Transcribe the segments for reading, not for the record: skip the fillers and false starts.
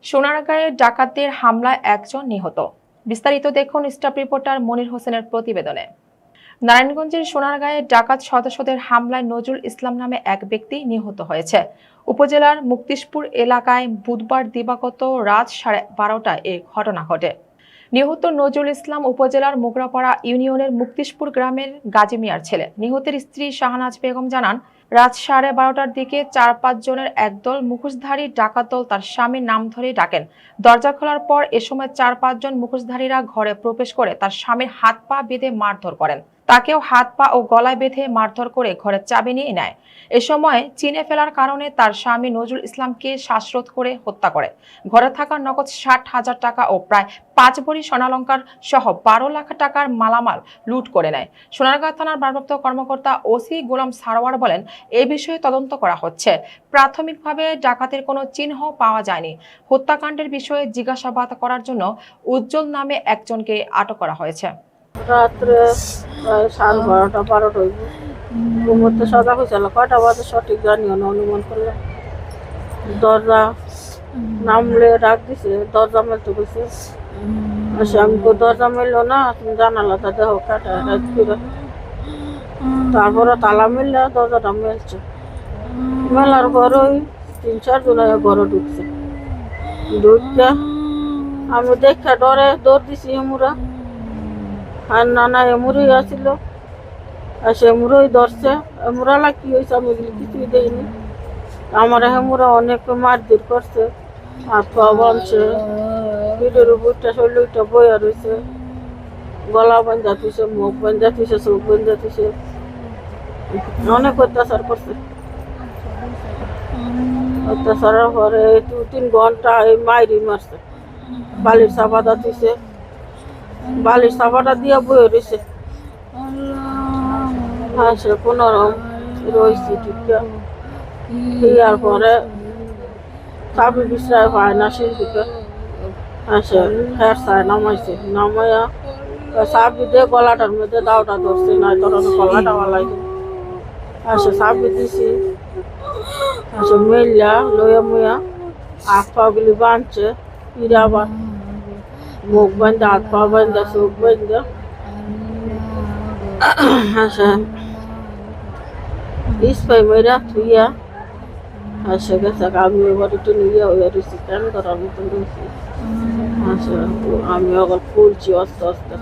সোনারগাঁয়ে ডাকাতদের হামলায় একজন নিহত। বিস্তারিত দেখুন স্টাফ রিপোর্টার মনির হোসেনের প্রতিবেদনে। নারায়ণগঞ্জের সোনারগাঁয়ে ডাকাত সদস্যদের হামলায় নজরুল ইসলাম নামে এক ব্যক্তি নিহত হয়েছে। উপজেলার মুক্তিশপুর এলাকায় বুধবার দিবাগত রাত 12:30টায় এই ঘটনা ঘটে। নিহত নজরুল ইসলাম উপজেলার মোগরাপাড়া ইউনিয়নের মুক্তিশপুর গ্রামের গাজী মিয়ার ছেলে। নিহতের স্ত্রী শাহনাজ বেগম জানান, রাত 12:30টার দিকে 4-5 জনের একদল মুখোশধারী ডাকাত দল তার স্বামীর নাম ধরে ডাকেন। দরজা খোলার পর এ সময় 4-5 জন মুখোশধারীরা ঘরে প্রবেশ করে তার স্বামীর হাত পা বেঁধে মারধর করেন। তাকেও হাত পা ও গলায় বেঁধে মারধর করে ঘরের চাবি নিয়ে নেয়। এ সময় চিনে ফেলার কারণে তার স্বামী নজরুল ইসলামকে শ্বাসরোধ করে হত্যা করে। ঘরে থাকা নগদ 60,000 টাকা ও প্রায় 5 ভরি স্বর্ণালংকার সহ 12 লাখ টাকার মালামাল লুট করে নেয়। সোনারগাঁ থানার ভারপ্রাপ্ত কর্মকর্তা ওসি গোলাম সারোয়ার বলেন, এই বিষয়ে তদন্ত করা হচ্ছে। প্রাথমিকভাবে ডাকাতের কোনো চিহ্ন পাওয়া যায়নি। হত্যাকাণ্ডের বিষয়ে জিজ্ঞাসাবাদ করার জন্য উজ্জ্বল নামে একজনকে আটক করা হয়েছে। রাত্রে 12:30-12:00 হইব। ঘুমোতে সজাগ হয়েছিল, কয়টা বাজে সঠিক জানিও না, অনুমান করলাম। দরজা নামলে ডাক দিছে, দরজা মেলতে গেছে। আমি দরজা মেললো না, তুমি জানালাটা দেহ কাটা রাত করে। তারপরে তালা মেললে দরজাটা মেলছে। মেলার পর ওই 3-4 জন ঘরে ঢুকছে। ঢুকতে আমি দেখে ডরে দৌড় দিছি এমুরা। আর নানা এমুরই আসছিল, আর সে এমুরই ধরছে। এমুরালা কি হয়েছে আমি কিছুই দেখিনি। আমার হেমুরা অনেক মারধর করছে, হাত পা বাঁধছে, পিঠের উপরটা শরীরটা বইয়া রয়েছে, গলা বান্ধা থুইছে, মুখ বান্ধা থুইছে, চোখ বান্ধা থুইছে, অনেক অত্যাচার করছে। অত্যাচারের পরে 2-3 ঘন্টা এই মাইরি মারছে, বালির চাপাটা থুইছে, বালির চাপাটা দিয়ে বয়ে রয়েছে। সে কোনোরকম রয়েছে ঠিক। ইয়ার পরে চাবি বিশ্রায় পায় না শিল্পীকে, সে ফের চায় নামাইছে। নামাইয়া চাবি দিয়ে গলাটার মধ্যে দাওটা ধরছে, নাই তোর গলাটা বালাইছে। সে চাবি দিছি, সে মেলিয়া লইয়া মুইয়া হাত পাগুলি বাঁধছে। ফিরে আবার মুখ বান্ধা, হাত পা বান্ধা, চোখ বান্ধা ইস্পাই মেয়েরা থুইয়া সে গেছে। আমি এবার একটু নিয়ে হয়ে রয়েছি, কেন করার মতো রয়েছি। আমি আবার ফুলছি আস্তে আস্তে।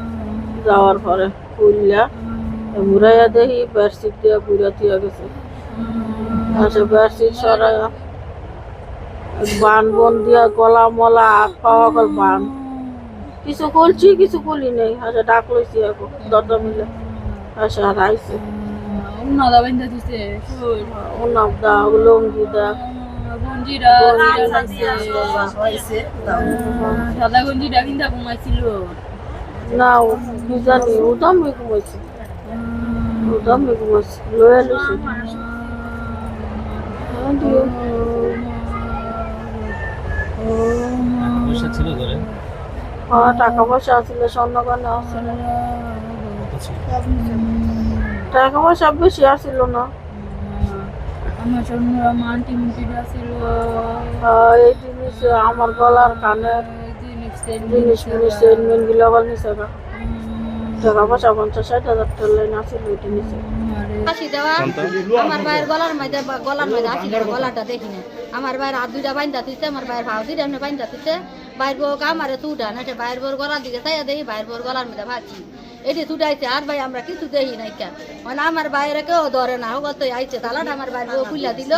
যাওয়ার পরে ফুললা মুড়াইয়া দেখি বেডশিট দিয়ে বুড়া থুয়া গেছে। বেডশিট সরাইয়া বান বন দিয়া গলা মলা হাত পাওয়া গল বান। কিছু করছি কিছু করি নেই। ডাক লইছি এখন দরজা মিলে। আর আইসে লঙ্গি দা না কি জানি উদামে ঘুমাইছে, উদামে ঘুমাইছে লয়ে লইছে। টাকা পয়সা আছিল, স্বর্ণগয়না আছিল। টাকা পয়সা বেশি আসছিল না। এই জিনিস আমার গলার কানের জিনিস চেনগুলো আবার নিচে টাকা পয়সা 50-60 হাজার টাকা আসছিল। ওইটি নিচে আমার ভাইয়ের গলার মধ্যে আসিল, গলাটা দেখি না। আমার ভাইয়ের হাত 2টা বাইন্দা থুইছে, আমার ভাইয়ের ভাও 2টা বাইন্দা থুইছে। বাইর বউ আমারে তুটা না, বাইরের বউর গলার দিকে চাইয়া দেখি বাইরের বউর গলার মধ্যে ভাবছি এটি তুটাইছে। আর ভাই আমরা কিছু দেখি নাই কেন, মানে আমার বাইরে কেউ ধরে না। হোক তো আইছে তালাটা আমার বাইর বউ খুললা দিল।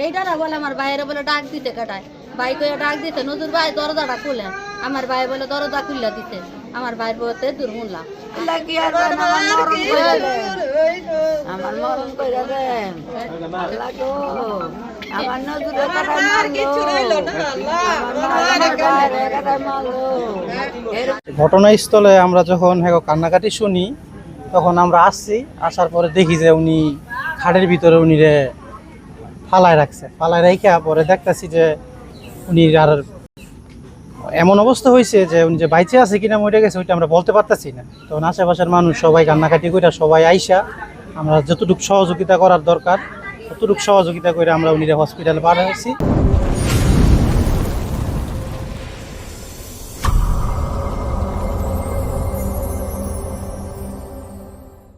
এইটারা বলে আমার বাইরে বলে ডাক দিতে কাটায়, বাইক ডাক দিতে নজর ভাই দরজাটা খুলে। আমার ভাই বলে দরজা খুললা দিতে। আমার ভাইয়ের বউতে দূর শুনলাম। আমার মরণ করে দেন আল্লাহ গো, আমার নজরে ঘটনাস্থলে আমরা যখন কান্নাকাটি শুনি, তখন আমরা আসছি। আসার পরে দেখি যে উনি খাটের ভিতরে উনি ফালায় রাখছে। ফালায় রেখে পরে দেখতেছি যে উনি আর এমন অবস্থা হয়েছে যে উনি যে বাইচে আছে কিনা মরে গেছে ওইটা আমরা বলতে পারতেছি না। তখন আশেপাশের মানুষ সবাই কান্নাকাটি করে সবাই আইসা আমরা যতটুকু সহযোগিতা করার দরকার ততটুকু সহযোগিতা করে আমরা উনি হসপিটালে পাঠাইছি।